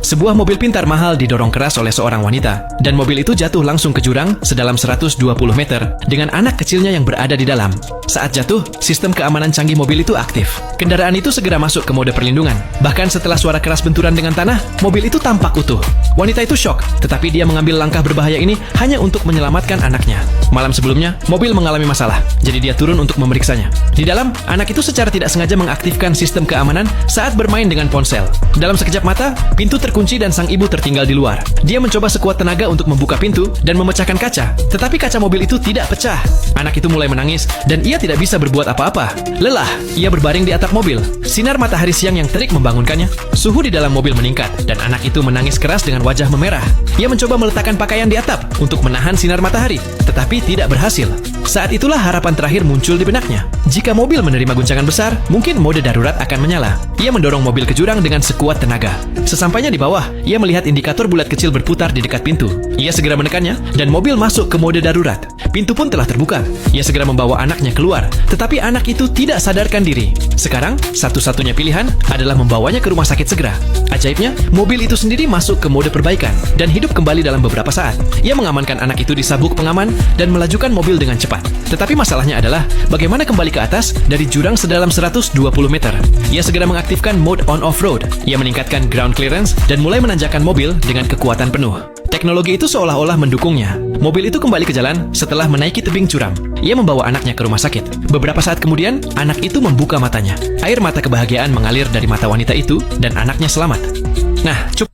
Sebuah mobil pintar mahal didorong keras oleh seorang wanita, dan mobil itu jatuh langsung ke jurang sedalam 120 meter dengan anak kecilnya yang berada di dalam. Saat jatuh, sistem keamanan canggih mobil itu aktif. Kendaraan itu segera masuk ke mode perlindungan. Bahkan setelah suara keras benturan dengan tanah, mobil itu tampak utuh. Wanita itu syok, tetapi dia mengambil langkah berbahaya ini hanya untuk menyelamatkan anaknya. Malam sebelumnya, mobil mengalami masalah, jadi dia turun untuk memeriksanya. Di dalam, anak itu secara tidak sengaja mengaktifkan sistem keamanan saat bermain dengan ponsel. Dalam sekejap mata, pintu terkunci dan sang ibu tertinggal di luar. Dia mencoba sekuat tenaga untuk membuka pintu dan memecahkan kaca, tetapi kaca mobil itu tidak pecah. Anak itu mulai menangis, dan ia tidak bisa berbuat apa-apa. Lelah, ia berbaring di atap mobil. Sinar matahari siang yang terik membangunkannya. Suhu di dalam mobil meningkat, dan anak itu menangis keras dengan wajah memerah. Ia mencoba meletakkan pakaian di atap untuk menahan sinar matahari, tetapi tidak berhasil. Saat itulah harapan terakhir muncul di benaknya. Jika mobil menerima guncangan besar, mungkin mode darurat akan menyala. Ia mendorong mobil ke jurang dengan sekuat tenaga. Sesampainya di bawah, ia melihat indikator bulat kecil berputar di dekat pintu. Ia segera menekannya, dan mobil masuk ke mode darurat. Pintu pun telah terbuka. Ia segera membawa anaknya keluar, tetapi anak itu tidak sadarkan diri. Sekarang, satu-satunya pilihan adalah membawanya ke rumah sakit segera. Ajaibnya, mobil itu sendiri masuk ke mode perbaikan dan hidup kembali dalam beberapa saat. Ia mengamankan anak itu di sabuk pengaman dan melajukan mobil dengan cepat. Tetapi masalahnya adalah bagaimana kembali ke atas dari jurang sedalam 120 meter. Ia segera mengaktifkan mode on-off road. Ia meningkatkan ground clearance dan mulai menanjakan mobil dengan kekuatan penuh. Teknologi itu seolah-olah mendukungnya. Mobil itu kembali ke jalan setelah menaiki tebing curam. Ia membawa anaknya ke rumah sakit. Beberapa saat kemudian, anak itu membuka matanya. Air mata kebahagiaan mengalir dari mata wanita itu dan anaknya selamat. Nah, cukup.